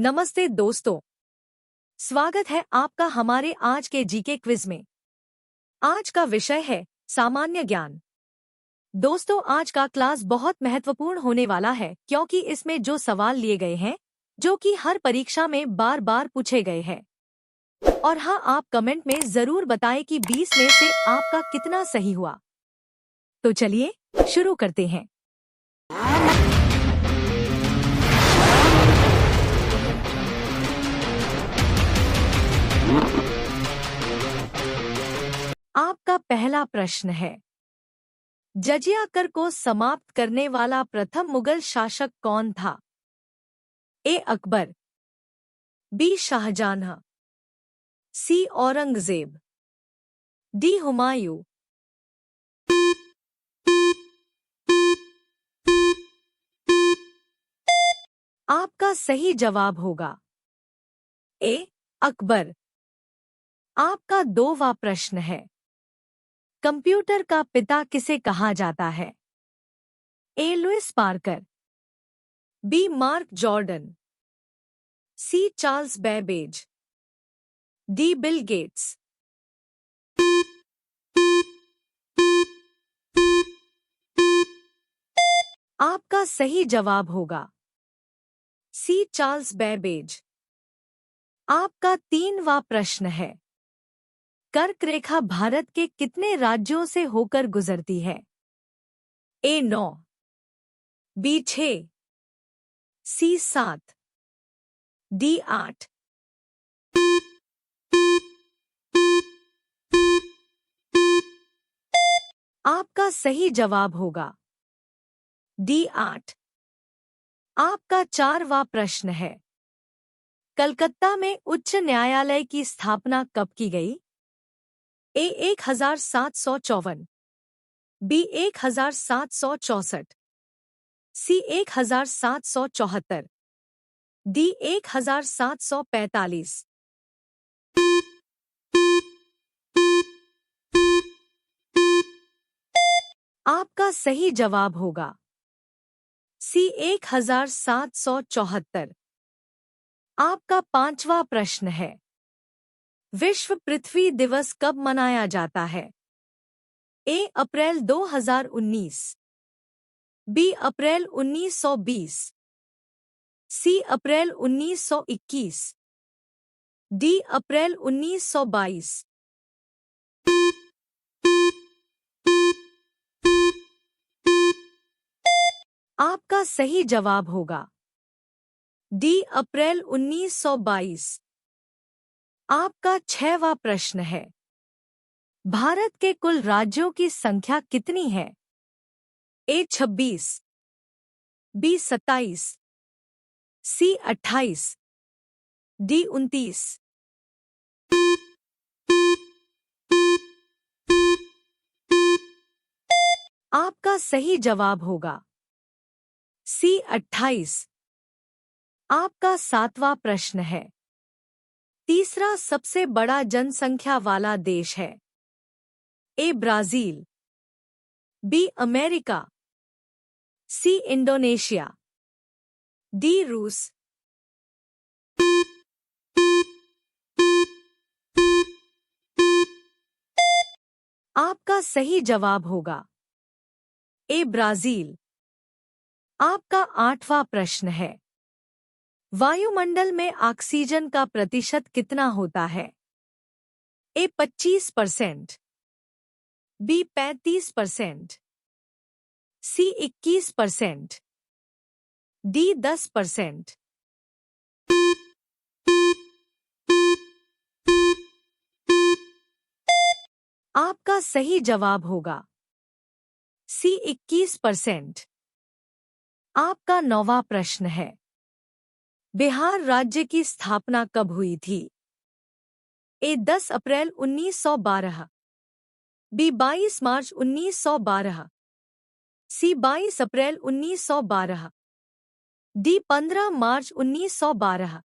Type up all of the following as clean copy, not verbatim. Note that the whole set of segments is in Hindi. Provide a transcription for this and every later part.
नमस्ते दोस्तों, स्वागत है आपका हमारे आज के जीके क्विज में। आज का विषय है सामान्य ज्ञान। दोस्तों, आज का क्लास बहुत महत्वपूर्ण होने वाला है क्योंकि इसमें जो सवाल लिए गए हैं जो कि हर परीक्षा में बार बार पूछे गए हैं। और हाँ, आप कमेंट में जरूर बताएं कि 20 में से आपका कितना सही हुआ। तो चलिए शुरू करते हैं। आपका पहला प्रश्न है, जजिया कर को समाप्त करने वाला प्रथम मुगल शासक कौन था? ए अकबर, बी शाहजहां, सी औरंगजेब, डी हुमायूं। आपका सही जवाब होगा ए अकबर। आपका दोवा प्रश्न है, कंप्यूटर का पिता किसे कहा जाता है? A Louis Parker, B Mark Jordan, C Charles Babbage, D Bill Gates. आपका सही जवाब होगा सी चार्ल्स बेबेज। आपका 3वां प्रश्न है, कर्क रेखा भारत के कितने राज्यों से होकर गुजरती है? ए 9, बी 6, सी 7, डी 8। आपका सही जवाब होगा डी 8। आपका 4वां प्रश्न है, कलकत्ता में उच्च न्यायालय की स्थापना कब की गई? ए 1754, बी 1764, सी 1774, डी 1745। आपका सही जवाब होगा सी 1774। आपका 5वां प्रश्न है, विश्व पृथ्वी दिवस कब मनाया जाता है? ए अप्रैल 2019, बी अप्रैल 1920, सी अप्रैल 1921, डी अप्रैल 1922। आपका सही जवाब होगा डी अप्रैल 1922। आपका 6वां प्रश्न है, भारत के कुल राज्यों की संख्या कितनी है? ए 26, बी 27, सी 28, डी 29। आपका सही जवाब होगा सी 28। आपका 7वां प्रश्न है, तीसरा सबसे बड़ा जनसंख्या वाला देश है? A Brazil, B America, C Indonesia, D रूस। आपका सही जवाब होगा ए ब्राजील। आपका 8वां प्रश्न है, वायुमंडल में ऑक्सीजन का प्रतिशत कितना होता है? ए 25%, बी 35%, सी 21%, डी 10%। आपका सही जवाब होगा सी 21%। आपका 9वां प्रश्न है, बिहार राज्य की स्थापना कब हुई थी? ए 10 अप्रैल 1912, बी 22 मार्च 1912, सी 22 अप्रैल 1912, डी 15 मार्च 1912।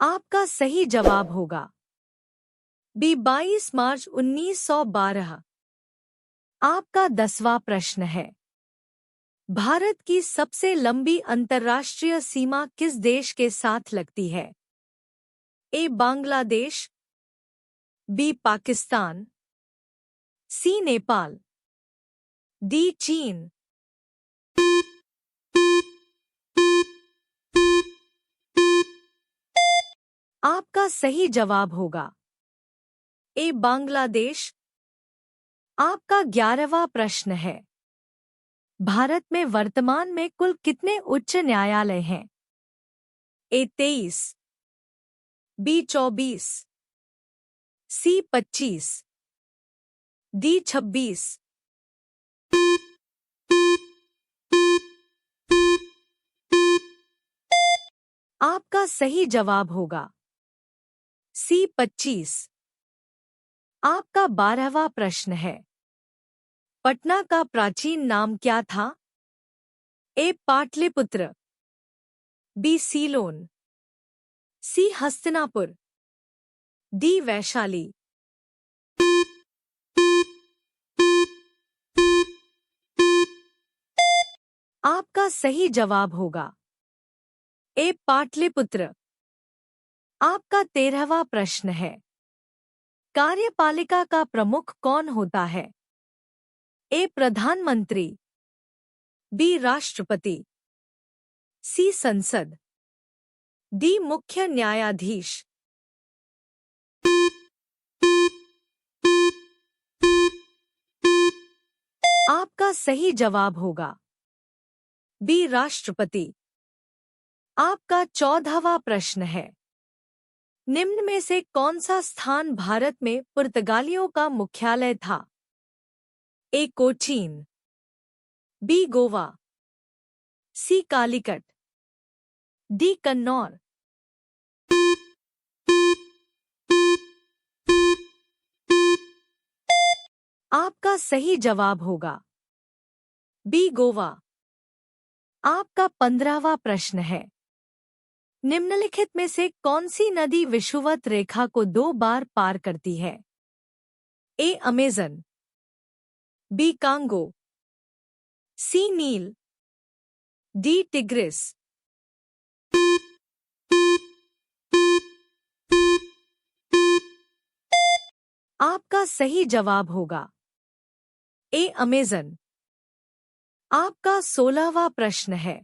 आपका सही जवाब होगा बी 22 मार्च 1912। आपका 10वां प्रश्न है, भारत की सबसे लंबी अंतर्राष्ट्रीय सीमा किस देश के साथ लगती है? ए बांग्लादेश, बी पाकिस्तान, सी नेपाल, डी चीन। आपका सही जवाब होगा ए बांग्लादेश। आपका 11वां प्रश्न है, भारत में वर्तमान में कुल कितने उच्च न्यायालय हैं? ए 23, बी 24, सी 25, डी 26। आपका सही जवाब होगा सी 25। आपका 12वां प्रश्न है, पटना का प्राचीन नाम क्या था? ए पाटलिपुत्र, बी सीलोन, सी हस्तिनापुर, डी वैशाली। आपका सही जवाब होगा ए पाटलिपुत्र। आपका 13वां प्रश्न है, कार्यपालिका का प्रमुख कौन होता है? ए प्रधानमंत्री, बी राष्ट्रपति, सी संसद, डी मुख्य न्यायाधीश। आपका सही जवाब होगा बी राष्ट्रपति। आपका 14वां प्रश्न है, निम्न में से कौन सा स्थान भारत में पुर्तगालियों का मुख्यालय था? ए कोचीन, बी गोवा, सी कालीकट, डी कन्नौर। आपका सही जवाब होगा बी गोवा। आपका 15वां प्रश्न है, निम्नलिखित में से कौन सी नदी विषुवत रेखा को 2 बार पार करती है? ए अमेजन, बी कांगो, सी नील, डी टिग्रिस। आपका सही जवाब होगा ए अमेजन। आपका 16वां प्रश्न है,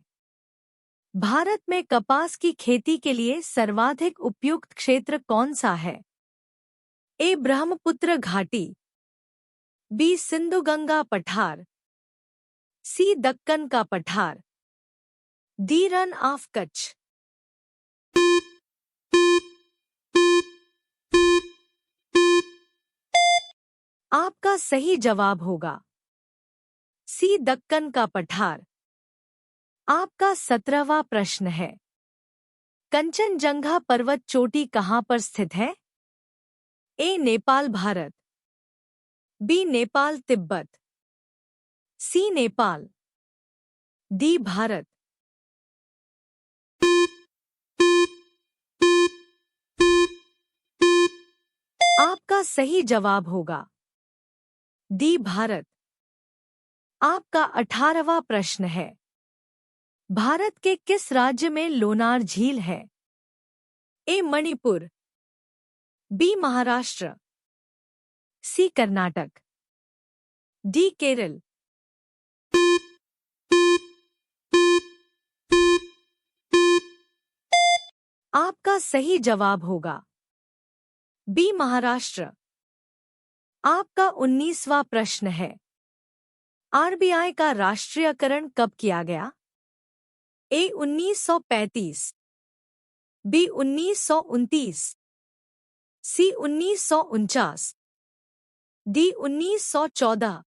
भारत में कपास की खेती के लिए सर्वाधिक उपयुक्त क्षेत्र कौन सा है? ए ब्रह्मपुत्र घाटी, बी सिंधु गंगा पठार, सी दक्कन का पठार, डी रन ऑफ कच्छ। आपका सही जवाब होगा सी दक्कन का पठार। आपका 17वां प्रश्न है, कंचनजंगा पर्वत चोटी कहाँ पर स्थित है? ए नेपाल भारत, बी नेपाल तिब्बत, सी नेपाल, डी भारत। आपका सही जवाब होगा डी भारत। आपका 18वां प्रश्न है, भारत के किस राज्य में लोनार झील है? ए मणिपुर, बी महाराष्ट्र, सी कर्नाटक, डी केरल। आपका सही जवाब होगा बी महाराष्ट्र। आपका 19वां प्रश्न है, आरबीआई का राष्ट्रीयकरण कब किया गया? ए 1935, बी 1929, सी 1949, डी 1914।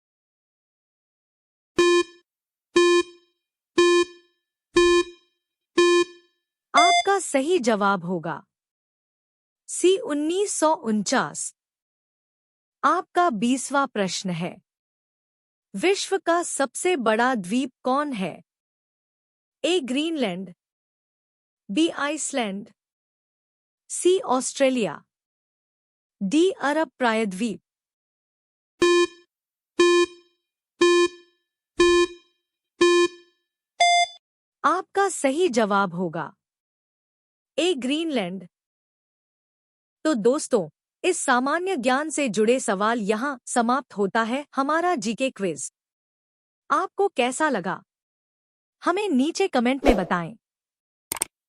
आपका सही जवाब होगा सी 1949। आपका 20वां प्रश्न है, विश्व का सबसे बड़ा द्वीप कौन है? ए ग्रीनलैंड, बी आइसलैंड, सी ऑस्ट्रेलिया, डी अरब प्रायद्वीप। आपका सही जवाब होगा ए ग्रीनलैंड। तो दोस्तों, इस सामान्य ज्ञान से जुड़े सवाल यहाँ समाप्त होता है हमारा जीके क्विज। आपको कैसा लगा? हमें नीचे कमेंट में बताएं।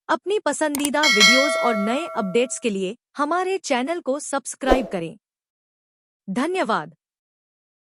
अपनी पसंदीदा वीडियोस और नए अपडेट्स के लिए हमारे चैनल को सब्सक्राइब करें। धन्यवाद।